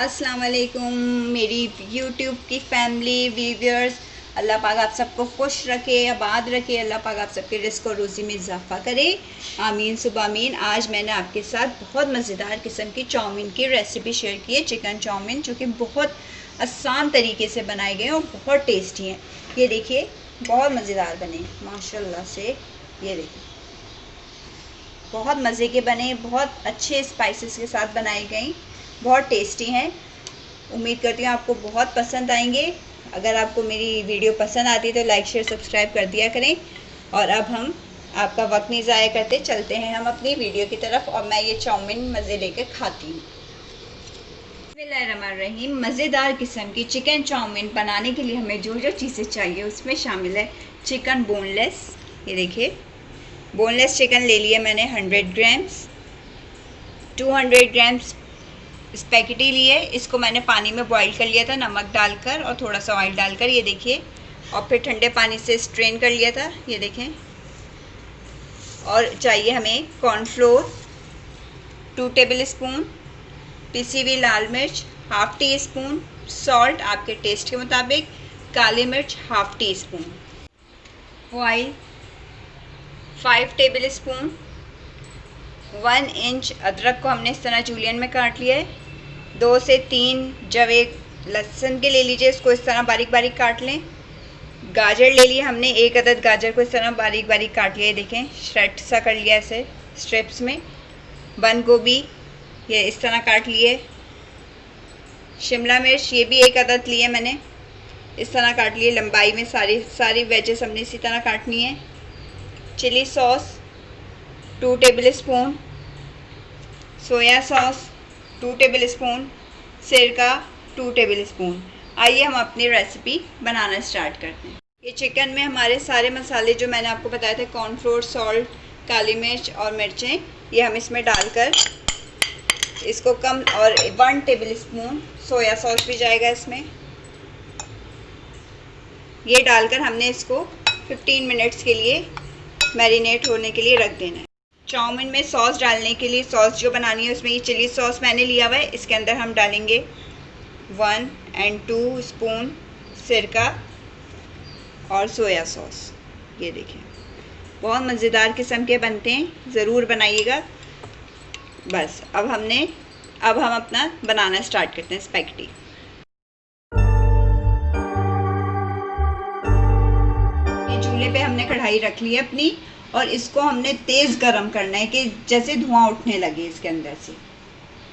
अस्सलाम वालेकुम मेरी यूट्यूब की फैमिली व्यूअर्स। अल्लाह पाक आप सबको खुश रखे, आबाद रखे। अल्लाह पाक आप सबके रिस्क और रोज़ी में इजाफ़ा करे, आमीन सुबह आमीन। आज मैंने आपके साथ बहुत मज़ेदार किस्म की चाउमीन की रेसिपी शेयर की है, चिकन चाउमीन, जो कि बहुत आसान तरीके से बनाए गए और बहुत टेस्टी हैं। ये देखिए, बहुत मज़ेदार बने माशाल्लाह से। ये देखिए, बहुत मज़े के बने, बहुत अच्छे स्पाइसेस के साथ बनाए गए, बहुत टेस्टी हैं। उम्मीद करती हूँ आपको बहुत पसंद आएंगे। अगर आपको मेरी वीडियो पसंद आती है तो लाइक शेयर सब्सक्राइब कर दिया करें। और अब हम आपका वक्त नहीं ज़ाया करते, चलते हैं हम अपनी वीडियो की तरफ। और मैं ये चाउमीन मज़े लेकर खाती हूँ। बिस्मिल्लाहिर्रहमानिर्रहीम। मज़ेदार किस्म की चिकन चाउमीन बनाने के लिए हमें जो जो चीज़ें चाहिए उसमें शामिल है चिकन बोनलेस। ये देखिए, बोनलेस चिकन ले लिया मैंने 100 ग्राम्स। 200 ग्राम्स स्पैगेटी लिए, इसको मैंने पानी में बॉईल कर लिया था नमक डालकर और थोड़ा सा ऑयल डालकर। ये देखिए, और फिर ठंडे पानी से स्ट्रेन कर लिया था। ये देखें। और चाहिए हमें कॉर्नफ्लोर 2 टेबल स्पून, पिसी हुई लाल मिर्च हाफ़ टी स्पून, सॉल्ट आपके टेस्ट के मुताबिक, काली मिर्च half tea spoon, oil 5 table spoon. 1 inch अदरक को हमने इस तरह जूलियन में काट लिया है। 2 से 3 जवे लहसुन के ले लीजिए, इसको इस तरह बारीक बारीक काट लें। गाजर ले लिए हमने, 1 अदद गाजर को इस तरह बारीक बारीक काट लिया है। देखें, श्रेड सा कर लिया ऐसे स्ट्रिप्स में। बंद गोभी ये इस तरह काट लिए। शिमला मिर्च ये भी 1 अदद लिए मैंने, इस तरह काट लिए लंबाई में। सारी वेजेस हमने इसी तरह काटनी है। Chilli sauce 2 tablespoon, soya sauce 2 tablespoon, सिरका 2 टेबल स्पून। आइए हम अपनी रेसिपी बनाना स्टार्ट करते हैं। ये चिकन में हमारे सारे मसाले जो मैंने आपको बताए थे, कॉर्नफ्लोर, सॉल्ट, काली मिर्च और मिर्चें, ये हम इसमें डालकर इसको कम, और 1 टेबल स्पून सोया सॉस भी जाएगा इसमें। ये डालकर हमने इसको 15 मिनट्स के लिए मैरिनेट होने के लिए रख देना है। चाउमीन में सॉस डालने के लिए, सॉस जो बनानी है उसमें ये चिली सॉस मैंने लिया हुआ है। इसके अंदर हम डालेंगे 1 और 2 स्पून सिरका और सोया सॉस। ये देखिए, बहुत मज़ेदार किस्म के बनते हैं, ज़रूर बनाइएगा। बस अब हम अपना बनाना स्टार्ट करते हैं स्पैगेटी। ये चूल्हे पे हमने कढ़ाई रख ली है अपनी, और इसको हमने तेज़ गरम करना है कि जैसे धुआं उठने लगे इसके अंदर से।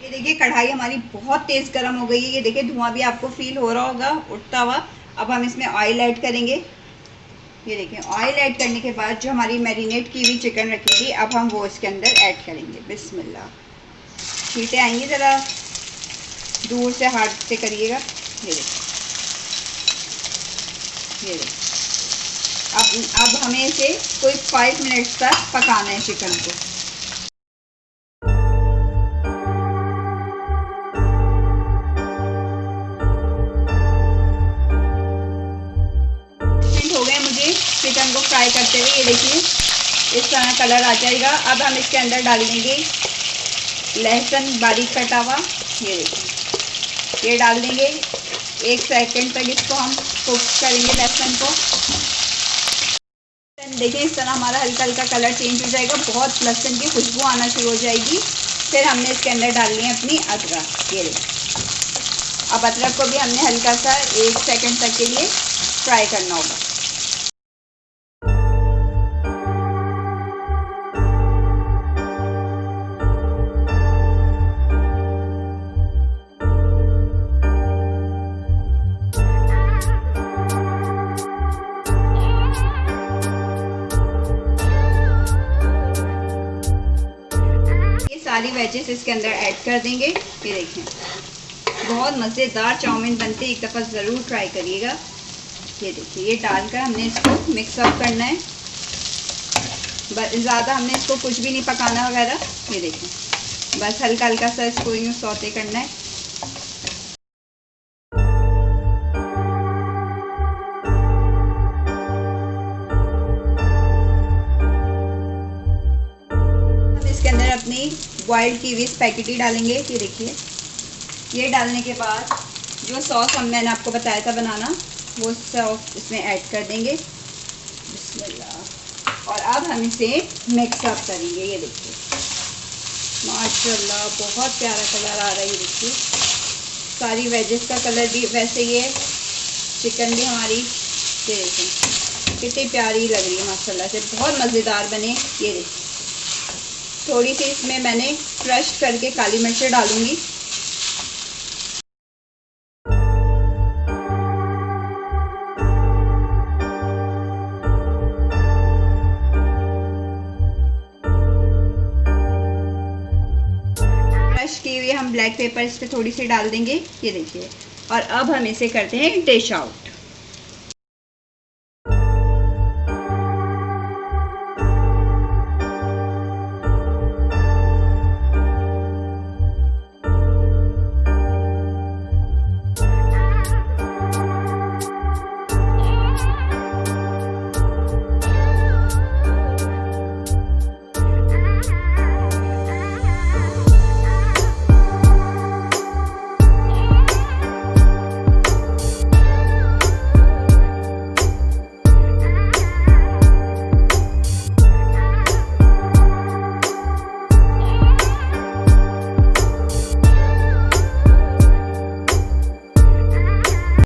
ये देखिए, कढ़ाई हमारी बहुत तेज़ गरम हो गई है। ये देखिए, धुआं भी आपको फील हो रहा होगा उठता हुआ। अब हम इसमें ऑयल ऐड करेंगे। ये देखिए, ऑयल ऐड करने के बाद जो हमारी मैरिनेट की हुई चिकन रखी थी, अब हम वो इसके अंदर ऐड करेंगे। बिस्मिल्लाह। छींटे आएंगी, ज़रा दूर से हाथ से करिएगा। ये देखिए, ये देखिए। अब हमें इसे कोई 5 मिनट्स तक पकाना है चिकन को। मिनट हो गए मुझे चिकन को फ्राई करते हुए। ये देखिए, इस तरह कलर आ जाएगा। अब हम इसके अंदर डाल देंगे लहसुन बारीक कटा हुआ। ये देखिए, ये डाल देंगे। 1 सेकंड तक इसको हम कुक करेंगे लहसुन को। देखिए, इस तरह हमारा हल्का हल्का कलर चेंज हो जाएगा, बहुत लहसुन की खुशबू आना शुरू हो जाएगी। फिर हमने इसके अंदर डालनी है अपनी अदरक। ये देखिए, अब अदरक को भी हमने हल्का सा 1 सेकंड तक के लिए फ्राई करना होगा। सारी वेजेस इसके अंदर ऐड कर देंगे। ये देखें, बहुत मज़ेदार चाउमीन बनते, एक दफ़ा ज़रूर ट्राई करिएगा। ये देखिए, ये डालकर हमने इसको मिक्स अप करना है। ज़्यादा हमने इसको कुछ भी नहीं पकाना वगैरह। ये देखें, बस हल्का हल्का सा इसको यूँ सौते करना है। इसके अंदर अपनी बॉइल्ड की हुई स्पैगेटी डालेंगे। ये देखिए, ये डालने के बाद जो सॉस हम मैंने आपको बताया था बनाना, वो सॉस इसमें ऐड कर देंगे। बिस्मिल्लाह। और अब हम इसे मिक्स अप करेंगे। ये देखिए माशाल्लाह बहुत प्यारा कलर आ रहा है। ये देखिए सारी वेजेस का कलर भी वैसे ही है, चिकन भी हमारी ये देखें कितनी प्यारी लग रही है माशाल्लाह से, बहुत मज़ेदार बने। ये देखिए थोड़ी सी इसमें मैंने क्रश करके काली मिर्च डालूंगी। क्रश की हुई हम ब्लैक पेपर इस पर थोड़ी सी डाल देंगे। ये देखिए और अब हम इसे करते हैं डिश आउट।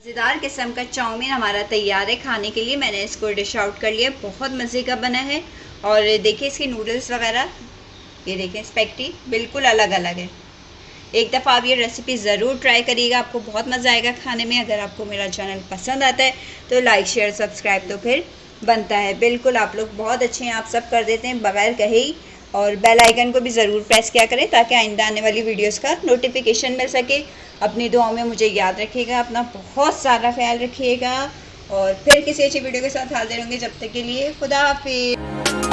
मज़ेदार किस्म का चाउमीन हमारा तैयार है खाने के लिए। मैंने इसको डिश आउट कर लिया, बहुत मज़े का बना है। और देखिए इसके नूडल्स वगैरह, ये देखें स्पेगेटी बिल्कुल अलग अलग है। एक दफ़ा आप ये रेसिपी ज़रूर ट्राई करिएगा, आपको बहुत मज़ा आएगा खाने में। अगर आपको मेरा चैनल पसंद आता है तो लाइक शेयर सब्सक्राइब तो फिर बनता है। बिल्कुल आप लोग बहुत अच्छे हैं, आप सब कर देते हैं बगैर कहे ही। और बेल आइकन को भी ज़रूर प्रेस किया करें ताकि आइंदा आने वाली वीडियोस का नोटिफिकेशन मिल सके। अपनी दुआओं में मुझे याद रखिएगा, अपना बहुत सारा ख्याल रखिएगा और फिर किसी अच्छी वीडियो के साथ हाजिर होंगे। जब तक के लिए खुदा हाफिज़।